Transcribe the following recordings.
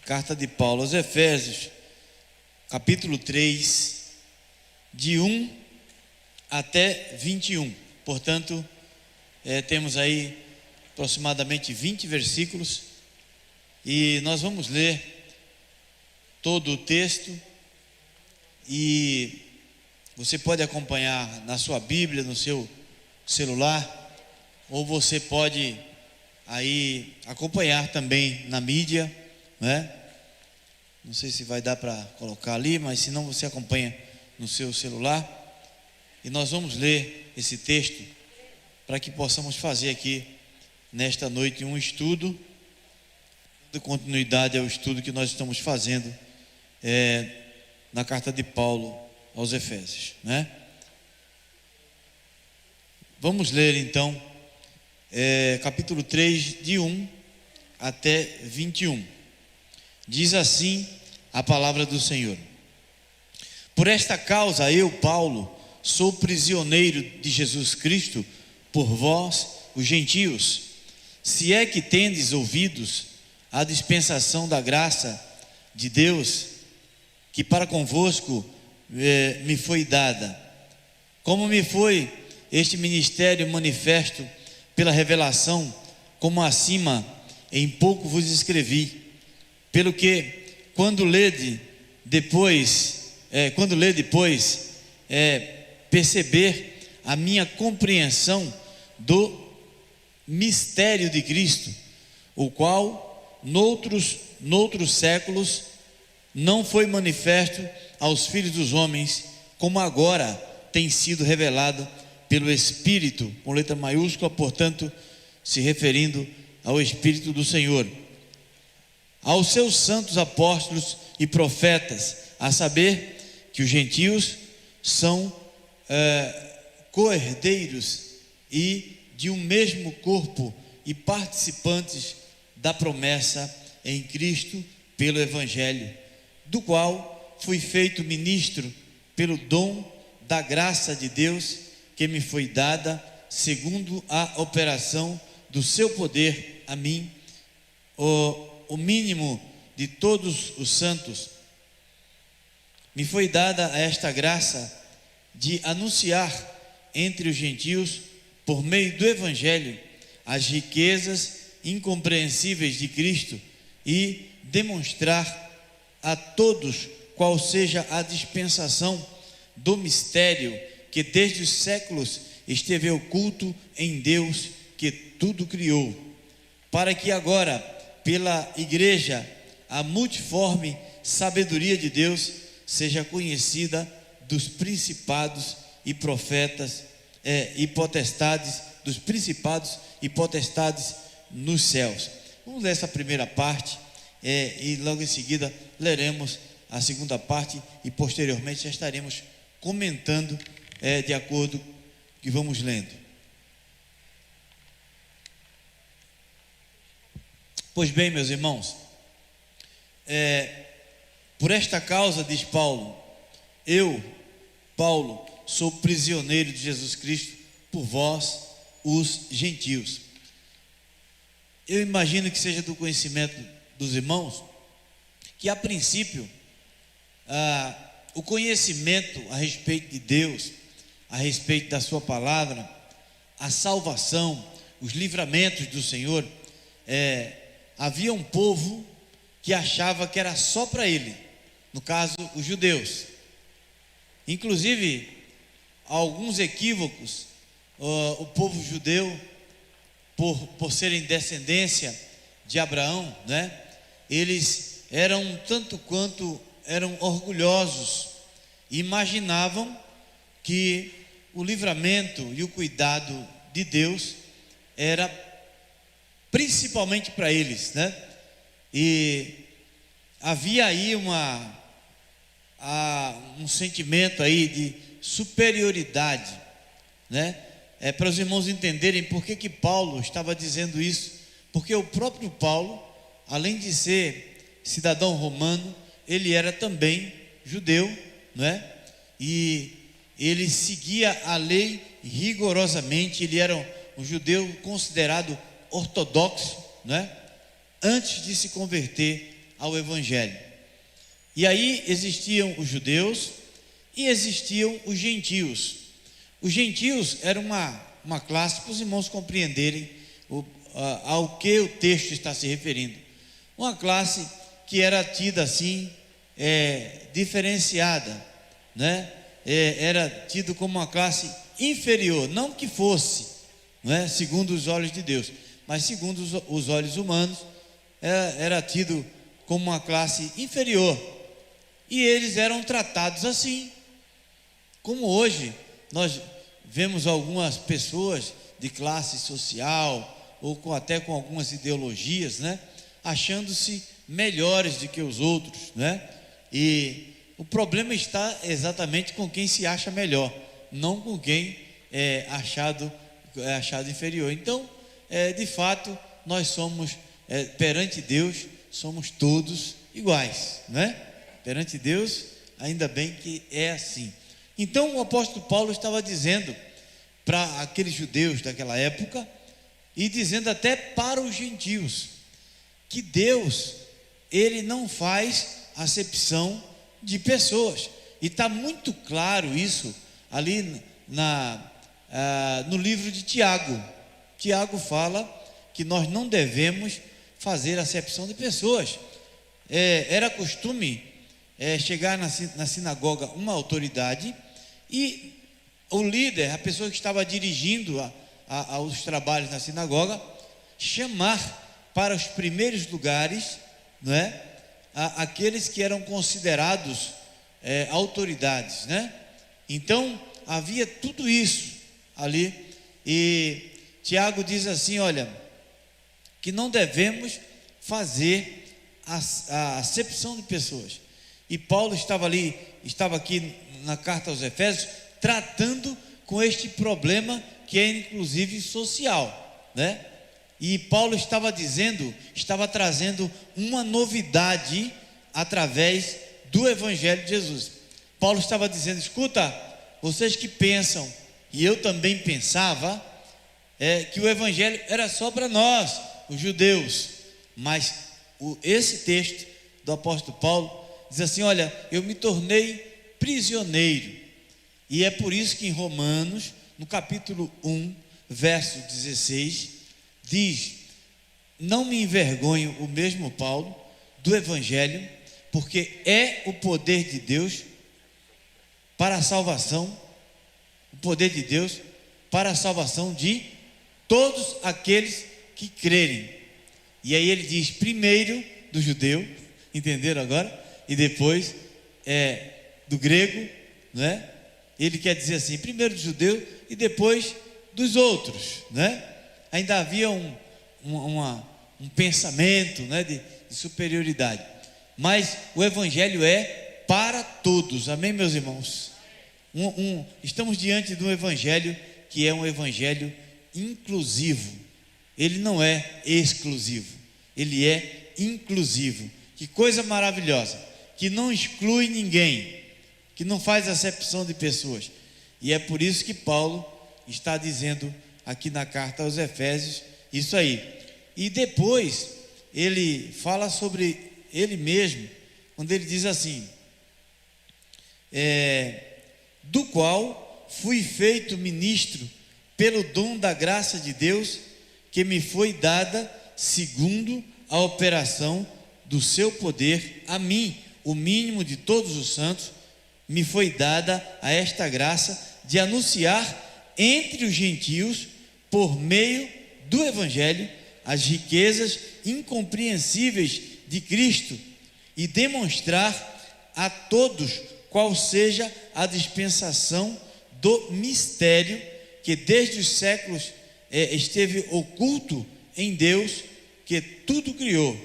Carta de Paulo aos Efésios, capítulo 3, de 1 até 21. Portanto, temos aí aproximadamente 20 versículos e nós vamos ler todo o texto e você pode acompanhar na sua Bíblia, no seu celular, ou você pode aí acompanhar também na mídia, né? Não sei se vai dar para colocar ali, mas se não, você acompanha no seu celular. E nós vamos ler esse texto para que possamos fazer aqui nesta noite um estudo de continuidade ao estudo que nós estamos fazendo na carta de Paulo aos Efésios, né? Vamos ler então capítulo 3, de 1 até 21. Diz assim a palavra do Senhor: Por esta causa eu, Paulo, sou prisioneiro de Jesus Cristo por vós, os gentios, se é que tendes ouvidos a dispensação da graça de Deus, que para convosco me foi dada, como me foi este ministério manifesto pela revelação, como acima em pouco vos escrevi, pelo que quando lede depois perceber a minha compreensão do mistério de Cristo, o qual noutros séculos não foi manifesto aos filhos dos homens, como agora tem sido revelado pelo Espírito, com letra maiúscula, portanto, se referindo ao Espírito do Senhor, aos seus santos apóstolos e profetas, a saber que os gentios são co-herdeiros e de um mesmo corpo e participantes da promessa em Cristo pelo Evangelho, do qual fui feito ministro pelo dom da graça de Deus que me foi dada segundo a operação do seu poder a mim, o mínimo de todos os santos. Me foi dada esta graça de anunciar entre os gentios, por meio do Evangelho, as riquezas incompreensíveis de Cristo e demonstrar a todos qual seja a dispensação do mistério que desde os séculos esteve oculto em Deus que tudo criou, para que agora, pela igreja, a multiforme sabedoria de Deus seja conhecida dos principados e profetas e potestades, dos principados e potestades nos céus. Vamos ler essa primeira parte e logo em seguida leremos a segunda parte e posteriormente já estaremos comentando de acordo que vamos lendo. Pois bem, meus irmãos, por esta causa, diz Paulo, eu, Paulo, sou prisioneiro de Jesus Cristo por vós, os gentios. Eu imagino que seja do conhecimento dos irmãos que, a princípio, o conhecimento a respeito de Deus, a respeito da sua palavra, a salvação, os livramentos do Senhor, havia um povo que achava que era só para ele, no caso, os judeus. Inclusive, alguns equívocos, o povo judeu, por serem descendência de Abraão, né? Eles eram tanto quanto eram orgulhosos, e imaginavam que o livramento e o cuidado de Deus era principalmente para eles, né? E havia aí um sentimento aí de superioridade, né? Para os irmãos entenderem por que Paulo estava dizendo isso, porque o próprio Paulo, além de ser cidadão romano, ele era também judeu, né? E ele seguia a lei rigorosamente. Ele era um judeu considerado ortodoxo, né? Antes de se converter ao Evangelho. E aí existiam os judeus e existiam os gentios. Os gentios eram uma classe, para os irmãos compreenderem ao que o texto está se referindo. Uma classe que era tida assim, diferenciada, né? Era tido como uma classe inferior, não que fosse, né, segundo os olhos de Deus, mas segundo os olhos humanos, era tido como uma classe inferior, e eles eram tratados assim, como hoje nós vemos algumas pessoas de classe social, ou até com algumas ideologias, né, achando-se melhores do que os outros, né? E o problema está exatamente com quem se acha melhor, não com quem é achado inferior. Então, de fato, nós somos, perante Deus, somos todos iguais, né? Perante Deus, ainda bem que é assim. Então, o apóstolo Paulo estava dizendo para aqueles judeus daquela época, e dizendo até para os gentios, que Deus, Ele não faz acepção de pessoas, e está muito claro isso ali no livro de Tiago. Tiago fala que nós não devemos fazer acepção de pessoas. Era costume chegar na sinagoga uma autoridade, e o líder, a pessoa que estava dirigindo aos trabalhos na sinagoga, chamar para os primeiros lugares, não é? Aqueles que eram considerados autoridades, né? Então havia tudo isso ali, e Tiago diz assim: olha, que não devemos fazer a acepção de pessoas. E Paulo estava aqui na carta aos Efésios, tratando com este problema que é inclusive social, né? E Paulo estava trazendo uma novidade através do Evangelho de Jesus. Paulo estava dizendo: escuta, vocês que pensam, e eu também pensava, que o Evangelho era só para nós, os judeus, mas esse texto do apóstolo Paulo diz assim: olha, eu me tornei prisioneiro, e é por isso que em Romanos, no capítulo 1, verso 16, diz: não me envergonho, o mesmo Paulo, do Evangelho, porque é o poder de Deus para a salvação, o poder de Deus para a salvação de todos aqueles que crerem. E aí ele diz primeiro do judeu, entenderam agora? E depois do grego, né? Ele quer dizer assim, primeiro do judeu e depois dos outros, né? Ainda havia um pensamento, né, de superioridade, mas o Evangelho é para todos, amém, meus irmãos? Estamos diante de um Evangelho que é um Evangelho inclusivo, ele não é exclusivo, ele é inclusivo. Que coisa maravilhosa, que não exclui ninguém, que não faz acepção de pessoas. E é por isso que Paulo está dizendo aqui na carta aos Efésios isso aí. E depois ele fala sobre ele mesmo, quando ele diz assim: do qual fui feito ministro pelo dom da graça de Deus, que me foi dada segundo a operação do seu poder. A mim, o mínimo de todos os santos, me foi dada a esta graça de anunciar entre os gentios, por meio do Evangelho, as riquezas incompreensíveis de Cristo, e demonstrar a todos qual seja a dispensação do mistério que desde os séculos esteve oculto em Deus, que tudo criou,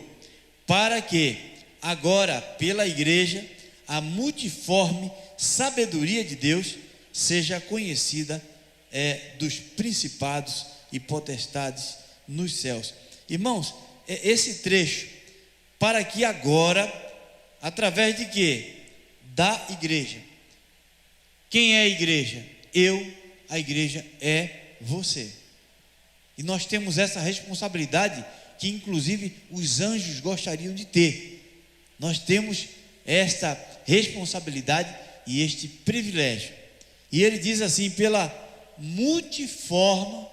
para que agora pela igreja a multiforme sabedoria de Deus seja conhecida dos principados e potestades nos céus. Irmãos, esse trecho, para que agora, através de quê? Da igreja. Quem é a igreja? A igreja é você. E nós temos essa responsabilidade que inclusive os anjos gostariam de ter, Nós temos esta responsabilidade e este privilégio. E ele diz assim: pela multiforme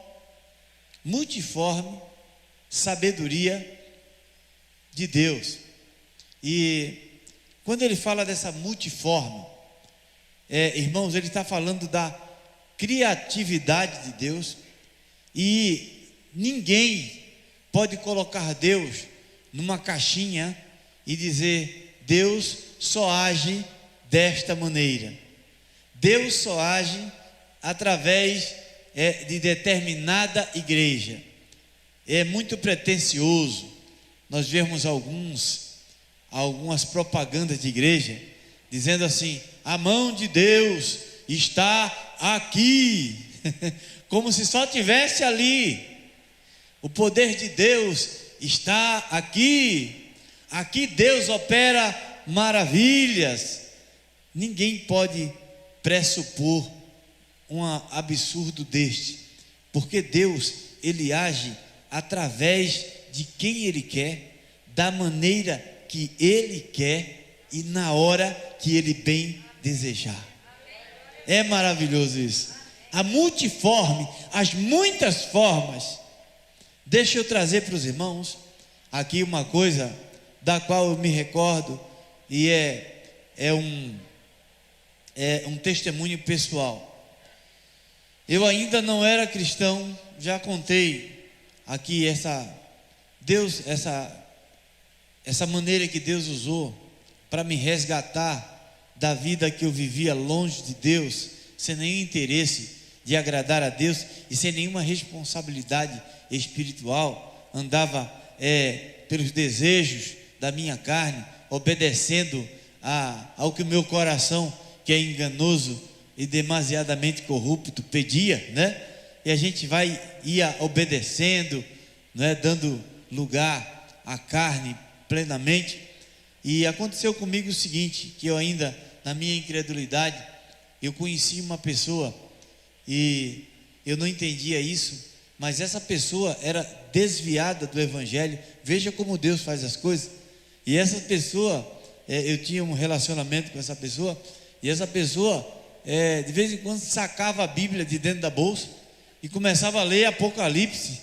sabedoria de Deus. E quando ele fala dessa multiforme, irmãos, ele está falando da criatividade de Deus. E ninguém pode colocar Deus numa caixinha e dizer: Deus só age desta maneira, Deus só age através de determinada igreja. É muito pretensioso nós vermos algumas propagandas de igreja dizendo assim: a mão de Deus está aqui, como se só tivesse ali. O poder de Deus está aqui. Aqui Deus opera maravilhas. Ninguém pode pressupor um absurdo deste, porque Deus, ele age através de quem ele quer, da maneira que ele quer e na hora que ele bem desejar. É maravilhoso isso. A multiforme, as muitas formas. Deixa eu trazer para os irmãos aqui uma coisa da qual eu me recordo, e é um testemunho pessoal. Eu ainda não era cristão, já contei aqui essa maneira que Deus usou para me resgatar da vida que eu vivia longe de Deus, sem nenhum interesse de agradar a Deus e sem nenhuma responsabilidade espiritual. Andava pelos desejos da minha carne, obedecendo ao que o meu coração, que é enganoso e demasiadamente corrupto, pedia, né? E a gente ia obedecendo, né? Dando lugar à carne plenamente. E aconteceu comigo o seguinte, que eu ainda, na minha incredulidade, eu conheci uma pessoa e eu não entendia isso, mas essa pessoa era desviada do Evangelho. Veja como Deus faz as coisas. E essa pessoa, eu tinha um relacionamento com essa pessoa, e essa pessoa, de vez em quando, sacava a Bíblia de dentro da bolsa e começava a ler Apocalipse.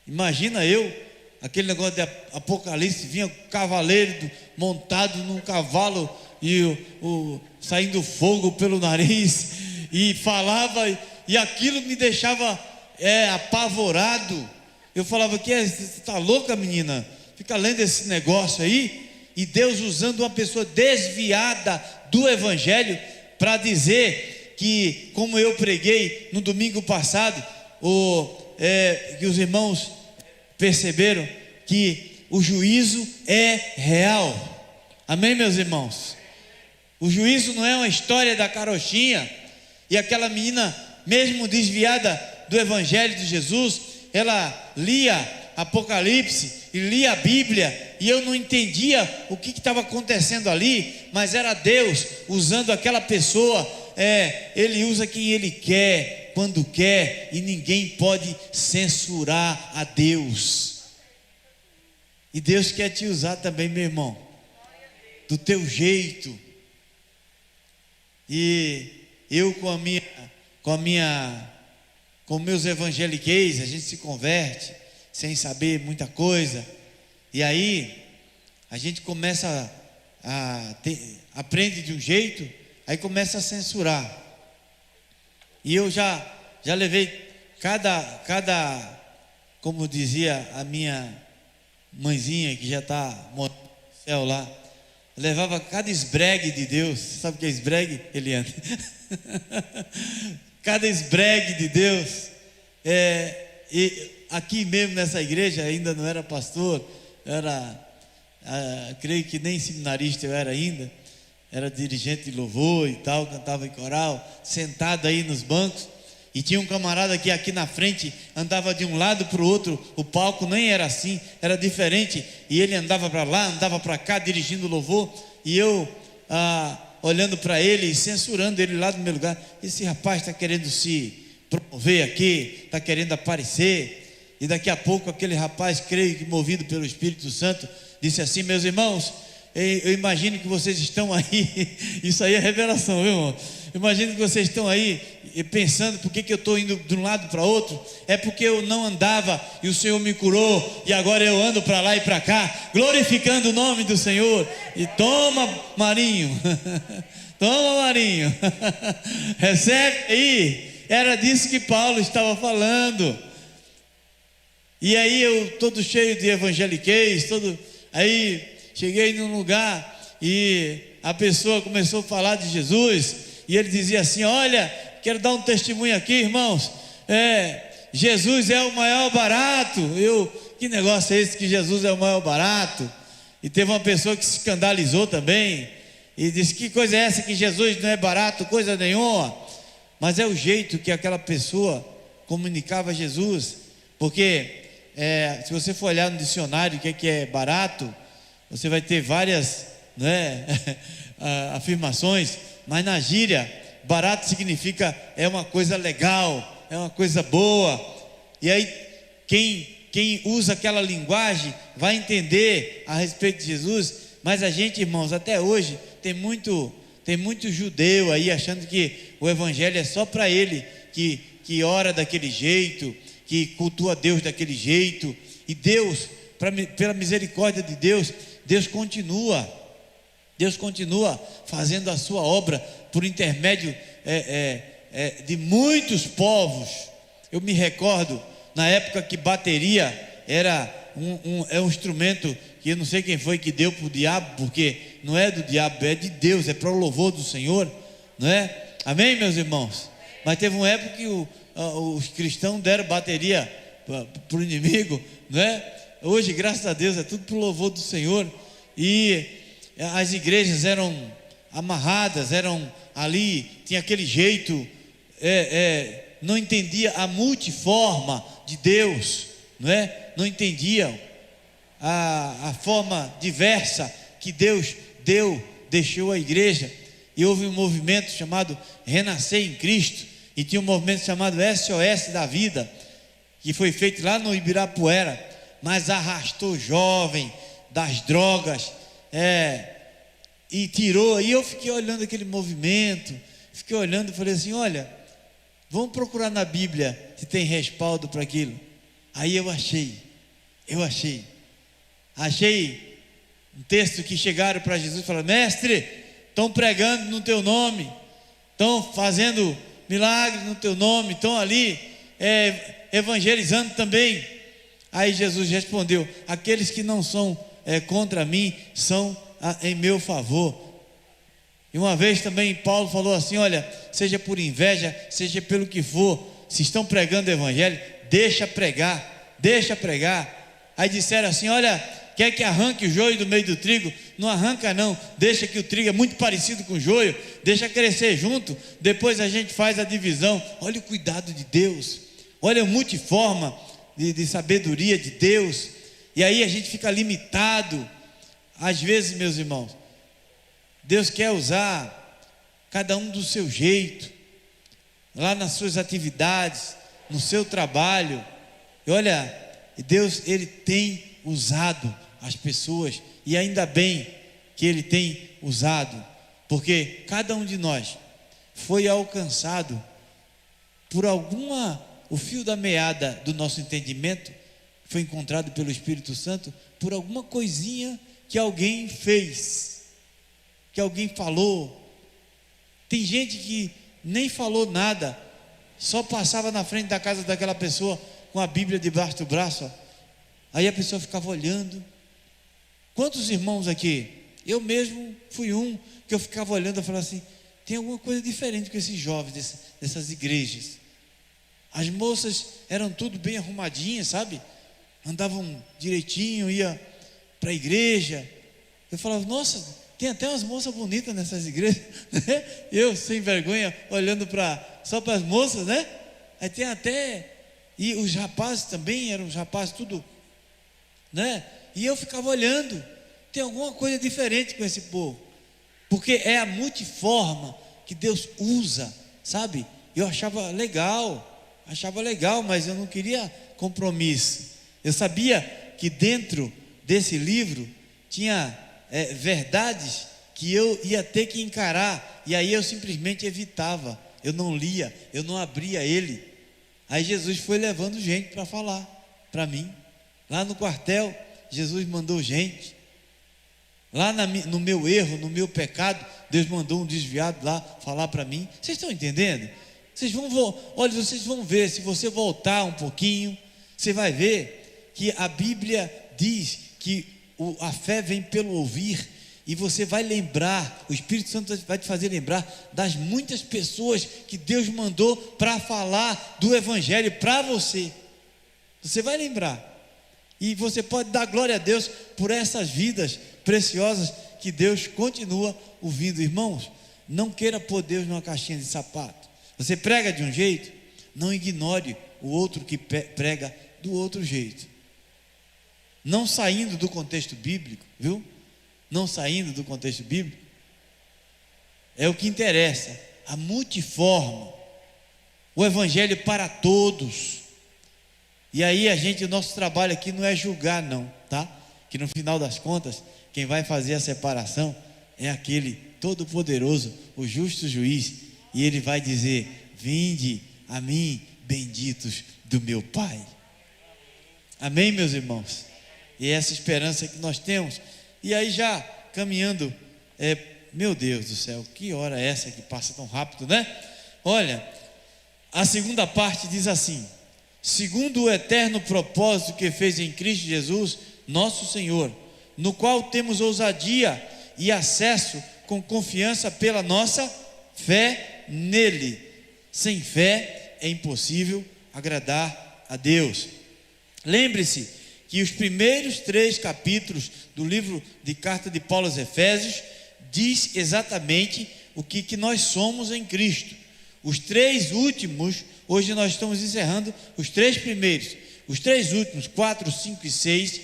Imagina aquele negócio de Apocalipse, vinha o cavaleiro montado num cavalo e saindo fogo pelo nariz, e falava, e aquilo me deixava apavorado. Eu falava: você está louca, menina? Fica lendo esse negócio aí. E Deus usando uma pessoa desviada do Evangelho para dizer que, como eu preguei no domingo passado, que os irmãos perceberam que o juízo é real. Amém, meus irmãos? O juízo não é uma história da carochinha. E aquela menina, mesmo desviada do Evangelho de Jesus, ela lia Apocalipse e lia a Bíblia, e eu não entendia o que estava acontecendo ali, mas era Deus usando aquela pessoa. Ele usa quem ele quer, quando quer, e ninguém pode censurar a Deus. E Deus quer te usar também, meu irmão, do teu jeito. E eu com meus evangeliqueis, a gente se converte sem saber muita coisa, e aí a gente começa aprende de um jeito, aí começa a censurar. E eu já levei cada, como dizia a minha mãezinha, que já está morando no céu lá, levava cada esbregue de Deus. Sabe o que é esbregue, Eliane? Cada esbregue de Deus. E aqui mesmo nessa igreja, ainda não era pastor, creio que nem seminarista eu era ainda, era dirigente de louvor e tal, cantava em coral, sentado aí nos bancos, e tinha um camarada que aqui na frente andava de um lado para o outro. O palco nem era assim, era diferente, e ele andava para lá, andava para cá, dirigindo o louvor, e eu olhando para ele e censurando ele lá do meu lugar. Esse rapaz está querendo se promover aqui, está querendo aparecer. E daqui a pouco aquele rapaz, creio que movido pelo Espírito Santo, disse assim: meus irmãos, eu imagino que vocês estão aí, isso aí é revelação, viu, irmão? Imagino que vocês estão aí pensando, por que eu estou indo de um lado para outro? É porque eu não andava e o Senhor me curou, e agora eu ando para lá e para cá, glorificando o nome do Senhor. E toma, Marinho, toma, Marinho, recebe aí. Era disso que Paulo estava falando. E aí eu, todo cheio de evangeliquez, aí cheguei num lugar e a pessoa começou a falar de Jesus, e ele dizia assim: olha, quero dar um testemunho aqui, irmãos, Jesus é o maior barato. Que negócio é esse que Jesus é o maior barato? E teve uma pessoa que se escandalizou também e disse: que coisa é essa que Jesus não é barato, coisa nenhuma. Mas é o jeito que aquela pessoa comunicava Jesus, porque se você for olhar no dicionário o que é barato, você vai ter várias, né, afirmações, mas na gíria, barato significa é uma coisa legal, é uma coisa boa. E aí quem usa aquela linguagem vai entender a respeito de Jesus. Mas a gente, irmãos, até hoje tem muito judeu aí achando que o evangelho é só para ele, que ora daquele jeito, que cultua Deus daquele jeito. E Deus, pela misericórdia de Deus, Deus continua fazendo a sua obra por intermédio de muitos povos. Eu me recordo na época que bateria era um instrumento que eu não sei quem foi que deu para o diabo, porque não é do diabo, é de Deus, é para o louvor do Senhor, não é? Amém, meus irmãos? Mas teve uma época que os cristãos deram bateria para o inimigo, não é? Hoje, graças a Deus, é tudo para o louvor do Senhor. E as igrejas eram amarradas, eram ali, tinha aquele jeito, não entendia a multiforma de Deus, não é? Não entendiam a forma diversa que Deus deixou a igreja. E houve um movimento chamado Renascer em Cristo, e tinha um movimento chamado SOS da Vida, que foi feito lá no Ibirapuera, mas arrastou jovem das drogas, e tirou. E eu fiquei olhando aquele movimento, fiquei olhando e falei assim: olha, vamos procurar na Bíblia se tem respaldo para aquilo. Aí eu achei um texto que chegaram para Jesus e falaram: mestre, estão pregando no teu nome, estão fazendo milagres no teu nome, estão ali evangelizando também. Aí Jesus respondeu: aqueles que não são contra mim são em meu favor. E uma vez também Paulo falou assim: olha, seja por inveja, seja pelo que for, se estão pregando o evangelho, deixa pregar. Aí disseram assim: olha, quer que arranque o joio do meio do trigo? Não arranca não, deixa que o trigo é muito parecido com o joio, deixa crescer junto, depois a gente faz a divisão. Olha o cuidado de Deus, olha a multiforma de sabedoria de Deus. E aí a gente fica limitado. Às vezes, meus irmãos, Deus quer usar cada um do seu jeito, lá nas suas atividades, no seu trabalho. E olha, Deus, Ele tem usado as pessoas, e ainda bem que Ele tem usado, porque cada um de nós foi alcançado por o fio da meada do nosso entendimento foi encontrado pelo Espírito Santo, por alguma coisinha que alguém fez, que alguém falou. Tem gente que nem falou nada, só passava na frente da casa daquela pessoa com a Bíblia debaixo do braço, aí a pessoa ficava olhando. Quantos irmãos aqui? Eu mesmo fui um que eu ficava olhando e falava assim: tem alguma coisa diferente com esses jovens dessas igrejas. As moças eram tudo bem arrumadinhas, sabe? Andavam direitinho, ia para a igreja. Eu falava: nossa, tem até umas moças bonitas nessas igrejas, né? Eu sem vergonha olhando só para as moças, né? Aí tem até, e os rapazes também eram os rapazes tudo, né? E eu ficava olhando, tem alguma coisa diferente com esse povo, porque é a multiforma que Deus usa, sabe? Eu achava legal, mas eu não queria compromisso. Eu sabia que dentro desse livro tinha verdades que eu ia ter que encarar, e aí eu simplesmente evitava, eu não lia, eu não abria ele. Aí Jesus foi levando gente para falar para mim. Lá no quartel, Jesus mandou gente. Lá no meu erro, no meu pecado, Deus mandou um desviado lá falar para mim. Vocês estão entendendo? Olha, vocês vão ver, se você voltar um pouquinho, você vai ver que a Bíblia diz que a fé vem pelo ouvir, e você vai lembrar, o Espírito Santo vai te fazer lembrar das muitas pessoas que Deus mandou para falar do Evangelho para você. Você vai lembrar, e você pode dar glória a Deus por essas vidas preciosas que Deus continua ouvindo. Irmãos, não queira pôr Deus numa caixinha de sapato. Você prega de um jeito, não ignore o outro que prega do outro jeito, não saindo do contexto bíblico, viu? Não saindo do contexto bíblico, é o que interessa, a multiforma, o Evangelho para todos. E aí o nosso trabalho aqui não é julgar não, tá? Que no final das contas, quem vai fazer a separação é aquele todo-poderoso, o justo juiz, e ele vai dizer: vinde a mim, benditos do meu Pai. Amém, meus irmãos? E essa esperança que nós temos. E aí já caminhando, meu Deus do céu, que hora é essa que passa tão rápido, né? Olha, a segunda parte diz assim: segundo o eterno propósito que fez em Cristo Jesus, nosso Senhor, no qual temos ousadia e acesso com confiança pela nossa fé nele. Sem fé é impossível agradar a Deus. Lembre-se que os primeiros 3 capítulos do livro de carta de Paulo aos Efésios diz exatamente o que nós somos em Cristo. Os 3 últimos, hoje nós estamos encerrando os 3 primeiros. Os 3 últimos, 4, 5 e 6,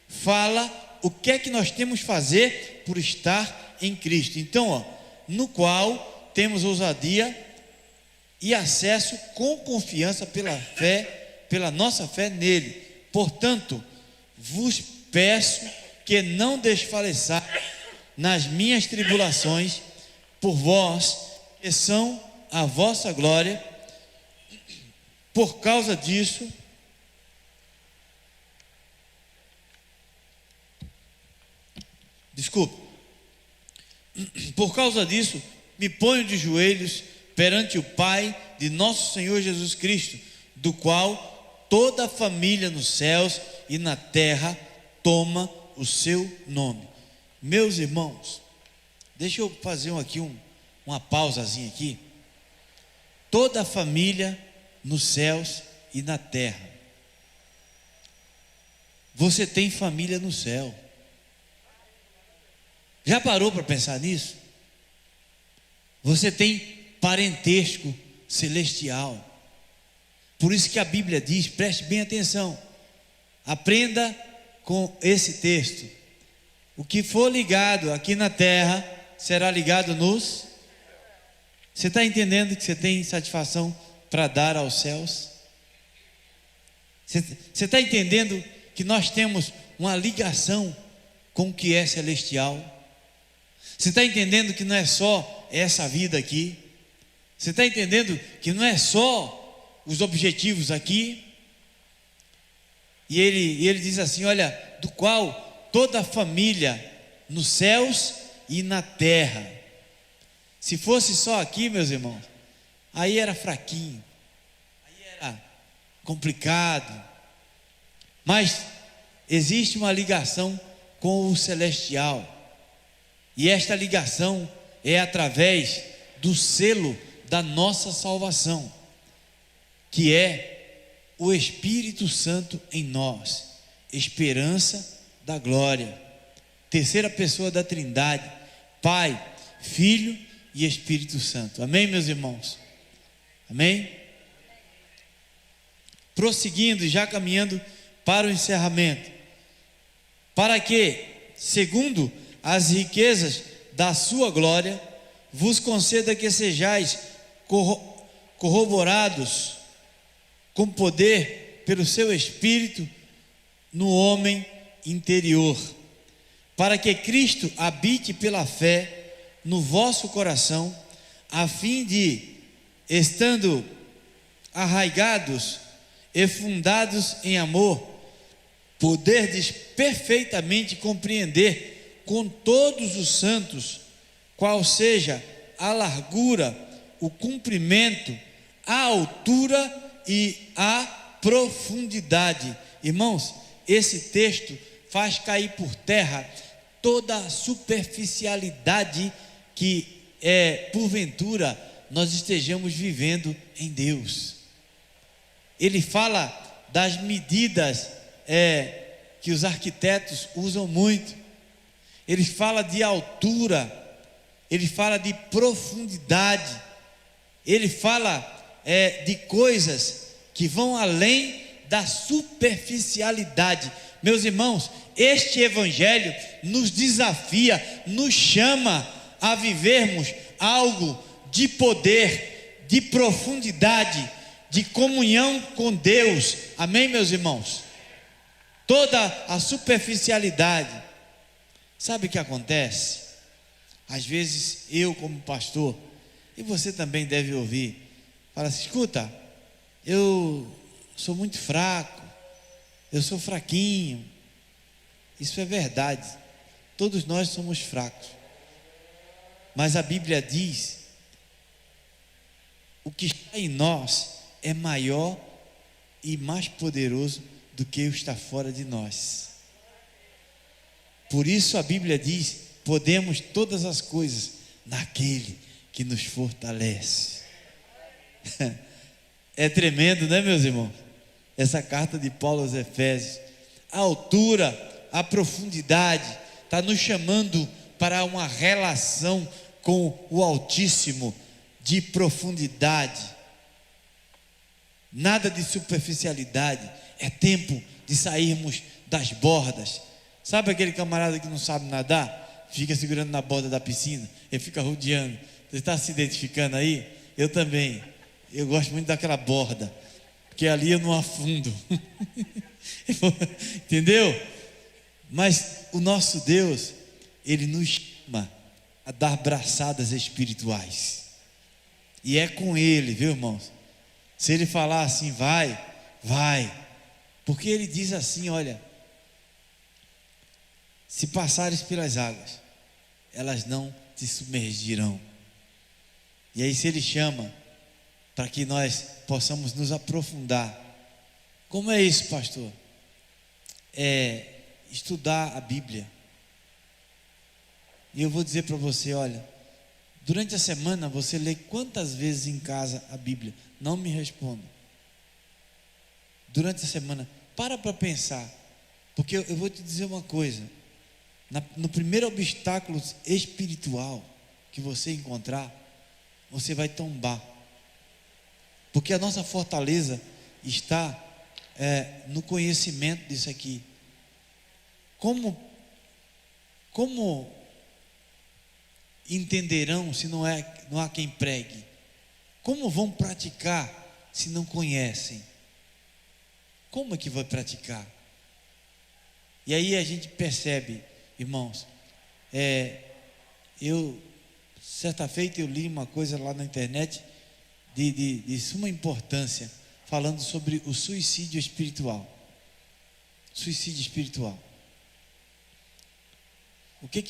fala o que é que nós temos que fazer por estar em Cristo. Então, no qual temos ousadia e acesso com confiança pela fé, pela nossa fé nele. Portanto, vos peço que não desfaleçais nas minhas tribulações por vós, que são a vossa glória. Por causa disso, me ponho de joelhos perante o Pai de nosso Senhor Jesus Cristo, do qual toda a família nos céus e na terra toma o seu nome. Meus irmãos, deixa eu fazer uma pausazinha aqui. Toda a família nos céus e na terra. Você tem família no céu. Já parou para pensar nisso? Você tem parentesco celestial. Por isso que a Bíblia diz, preste bem atenção, aprenda com esse texto: o que for ligado aqui na terra será ligado nos. Você está entendendo que você tem satisfação para dar aos céus? Você está entendendo que nós temos uma ligação com o que é celestial? Você está entendendo que não é só essa vida aqui? Você está entendendo que não é só os objetivos aqui? E ele diz assim: olha, do qual toda a família nos céus e na terra. Se fosse só aqui, meus irmãos, aí era fraquinho, aí era complicado. Mas existe uma ligação com o celestial, e esta ligação é através do selo da nossa salvação, que é o Espírito Santo em nós, esperança da glória, terceira pessoa da Trindade, Pai, Filho e Espírito Santo. Amém, meus irmãos? Amém? Prosseguindo, já caminhando para o encerramento, para que, segundo as riquezas da sua glória, vos conceda que sejais corroborados com poder pelo seu Espírito no homem interior, para que Cristo habite pela fé no vosso coração, a fim de, estando arraigados e fundados em amor, poderdes perfeitamente compreender com todos os santos qual seja a largura, o comprimento, a altura e a profundidade. Irmãos, esse texto faz cair por terra toda a superficialidade que porventura nós estejamos vivendo em Deus. Ele fala das medidas que os arquitetos usam muito. Ele fala de altura, ele fala de profundidade, ele fala de coisas que vão além da superficialidade. Meus irmãos, este evangelho nos desafia, nos chama a vivermos algo de poder, de profundidade, de comunhão com Deus. Amém, meus irmãos? Toda a superficialidade. Sabe o que acontece? Às vezes eu, como pastor, e você também deve ouvir, fala assim: escuta, eu sou muito fraco, eu sou fraquinho. Isso é verdade, todos nós somos fracos, mas a Bíblia diz: o que está em nós é maior e mais poderoso do que o que está fora de nós. Por isso a Bíblia diz: podemos todas as coisas naquele que nos fortalece. É tremendo, né, meus irmãos? Essa carta de Paulo aos Efésios. A altura, a profundidade, está nos chamando para uma relação com o Altíssimo, de profundidade. Nada de superficialidade. É tempo de sairmos das bordas. Sabe aquele camarada que não sabe nadar? Fica segurando na borda da piscina, ele fica rodeando. Você está se identificando aí? Eu também. Eu gosto muito daquela borda, porque ali eu não afundo. Entendeu? Mas o nosso Deus, Ele nos chama a dar braçadas espirituais. E é com Ele, viu, irmãos? Se Ele falar assim, vai, vai. Porque Ele diz assim, olha: se passares pelas águas, elas não te submergirão. E aí se Ele chama para que nós possamos nos aprofundar. Como é isso, pastor? É estudar a Bíblia. E eu vou dizer para você, olha, durante a semana você lê quantas vezes em casa a Bíblia? Não me responda. Durante a semana, para pensar, porque eu vou te dizer uma coisa: no primeiro obstáculo espiritual que você encontrar, você vai tombar, porque a nossa fortaleza está no conhecimento disso aqui. Como entenderão se não há quem pregue? Como vão praticar se não conhecem? Como é que vai praticar? E aí a gente percebe, irmãos, certa feita eu li uma coisa lá na internet de suma importância, falando sobre o suicídio espiritual. Suicídio espiritual. O que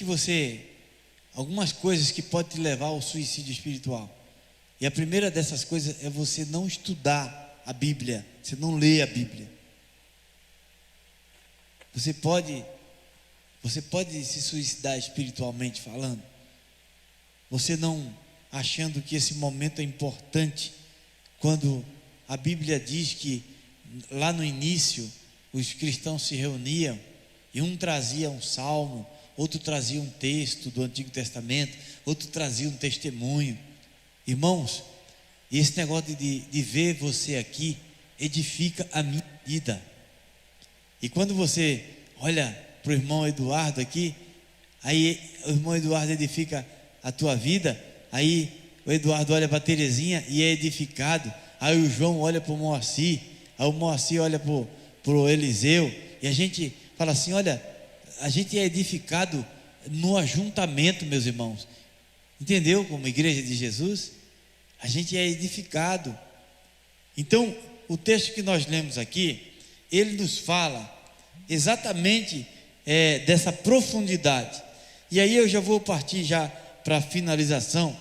algumas coisas que podem te levar ao suicídio espiritual. E a primeira dessas coisas é você não estudar a Bíblia, você não lê a Bíblia. Você pode se suicidar espiritualmente falando, você não achando que esse momento é importante, quando a Bíblia diz que lá no início os cristãos se reuniam e um trazia um salmo, outro trazia um texto do Antigo Testamento, outro trazia um testemunho. Irmãos, esse negócio de ver você aqui edifica a minha vida. E quando você olha para o irmão Eduardo aqui, aí o irmão Eduardo edifica a tua vida, aí o Eduardo olha para a Terezinha e é edificado, aí o João olha para o Moacir, aí o Moacir olha para o Eliseu, e a gente fala assim: olha, a gente é edificado no ajuntamento, meus irmãos. Entendeu? Como igreja de Jesus, a gente é edificado. Então, o texto que nós lemos aqui, ele nos fala exatamente dessa profundidade. E aí eu já vou partir já para a finalização.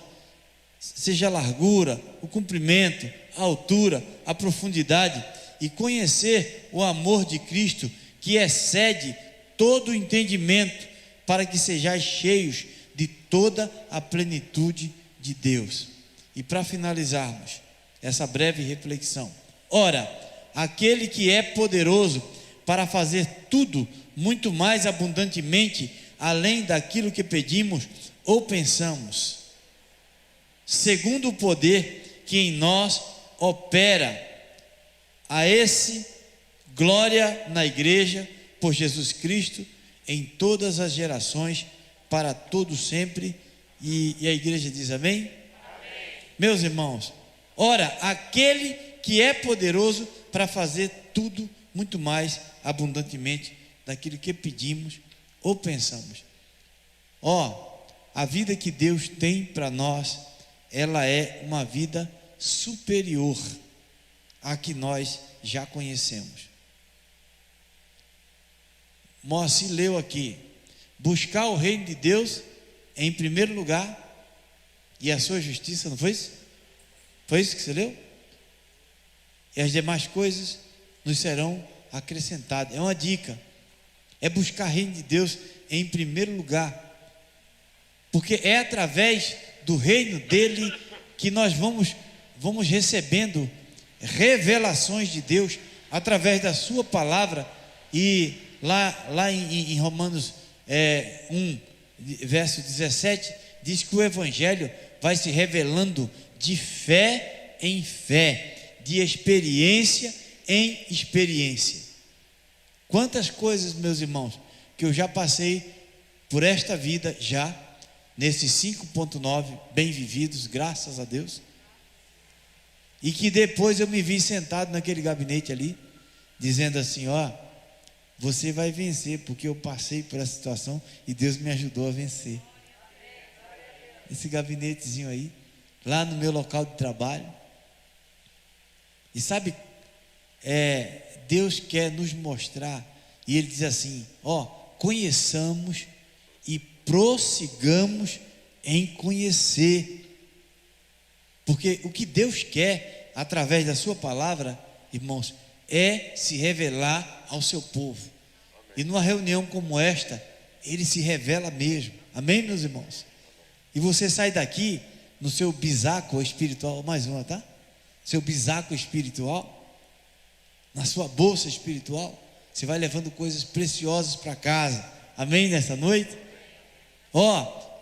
Seja a largura, o comprimento, a altura, a profundidade, e conhecer o amor de Cristo, que excede todo o entendimento, para que sejais cheios de toda a plenitude de Deus. E para finalizarmos essa breve reflexão, ora, aquele que é poderoso para fazer tudo muito mais abundantemente, além daquilo que pedimos ou pensamos, segundo o poder que em nós opera, a esse glória na igreja por Jesus Cristo em todas as gerações, para todo sempre. E a igreja diz amém? Amém. Meus irmãos, ora, aquele que é poderoso para fazer tudo muito mais abundantemente daquilo que pedimos ou pensamos. A vida que Deus tem para nós, ela é uma vida superior à que nós já conhecemos. Moacir leu aqui: buscar o reino de Deus em primeiro lugar e a sua justiça, não foi isso? Foi isso que você leu? E as demais coisas nos serão acrescentadas. É uma dica, é buscar o reino de Deus em primeiro lugar, porque é através do reino dele que nós vamos recebendo revelações de Deus, através da sua palavra. E lá em Romanos 1, verso 17, diz que o evangelho vai se revelando de fé em fé, de experiência em experiência. Quantas coisas, meus irmãos, que eu já passei por esta vida, já nesses 5.9 bem vividos, graças a Deus, e que depois eu me vi sentado naquele gabinete ali, dizendo assim: você vai vencer, porque eu passei por essa situação e Deus me ajudou a vencer. Esse gabinetezinho aí, lá no meu local de trabalho. E sabe, Deus quer nos mostrar, e Ele diz assim: conheçamos e prossigamos em conhecer. Porque o que Deus quer, através da sua palavra, irmãos, é se revelar ao seu povo. E numa reunião como esta, Ele se revela mesmo. Amém, meus irmãos? E você sai daqui no seu bisaco espiritual, mais uma, tá? Seu bisaco espiritual, na sua bolsa espiritual, você vai levando coisas preciosas para casa. Amém, nessa noite?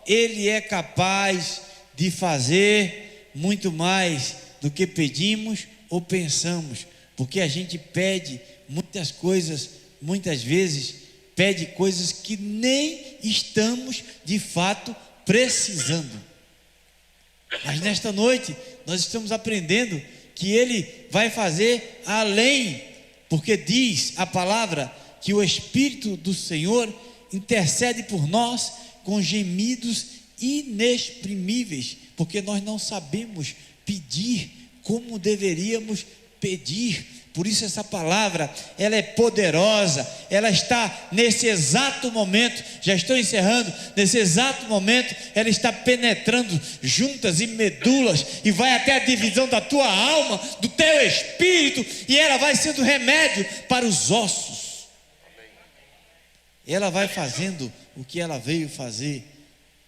Ele é capaz de fazer muito mais do que pedimos ou pensamos, porque a gente pede muitas coisas, muitas vezes pede coisas que nem estamos de fato precisando. Mas nesta noite nós estamos aprendendo que Ele vai fazer além, porque diz a palavra que o Espírito do Senhor intercede por nós com gemidos inexprimíveis, porque nós não sabemos pedir como deveríamos pedir. Por isso essa palavra, ela é poderosa, ela está nesse exato momento, já estou encerrando, nesse exato momento, ela está penetrando juntas e medulas, e vai até a divisão da tua alma, do teu espírito, e ela vai sendo remédio para os ossos. Ela vai fazendo o que ela veio fazer,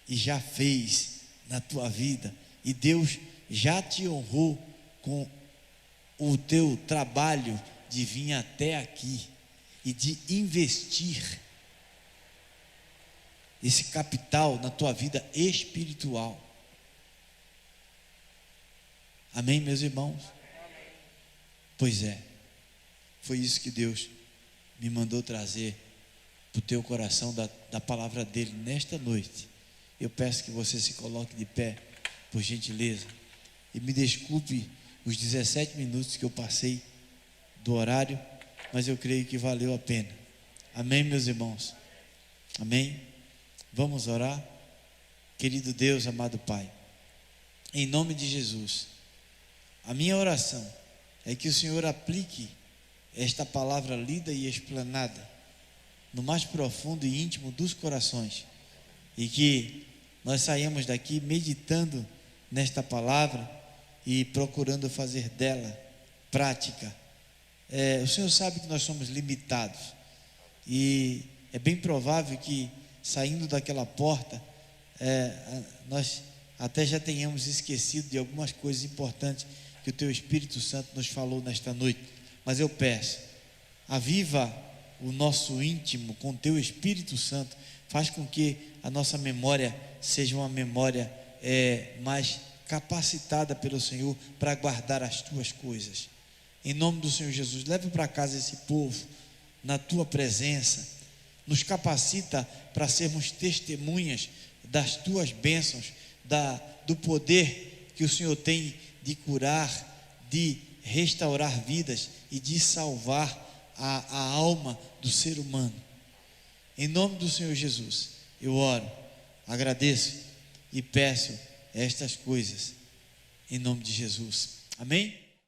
e já fez na tua vida, e Deus já te honrou com o teu trabalho de vir até aqui e de investir esse capital na tua vida espiritual. Amém, meus irmãos? Pois é, foi isso que Deus me mandou trazer para o teu coração da palavra dele nesta noite. Eu peço que você se coloque de pé, por gentileza, e me desculpe os 17 minutos que eu passei do horário, mas eu creio que valeu a pena. Amém, meus irmãos? Amém? Vamos orar? Querido Deus, amado Pai, em nome de Jesus, a minha oração é que o Senhor aplique esta palavra lida e explanada no mais profundo e íntimo dos corações, e que nós saímos daqui meditando nesta palavra e procurando fazer dela prática. O Senhor sabe que nós somos limitados, e é bem provável que saindo daquela porta nós até já tenhamos esquecido de algumas coisas importantes que o Teu Espírito Santo nos falou nesta noite. Mas eu peço, aviva o nosso íntimo com o Teu Espírito Santo, faz com que a nossa memória seja uma memória mais capacitada pelo Senhor para guardar as Tuas coisas. Em nome do Senhor Jesus, leve para casa esse povo na Tua presença, nos capacita para sermos testemunhas das Tuas bênçãos, do poder que o Senhor tem de curar, de restaurar vidas e de salvar a alma do ser humano. Em nome do Senhor Jesus, eu oro, agradeço e peço estas coisas, em nome de Jesus. Amém?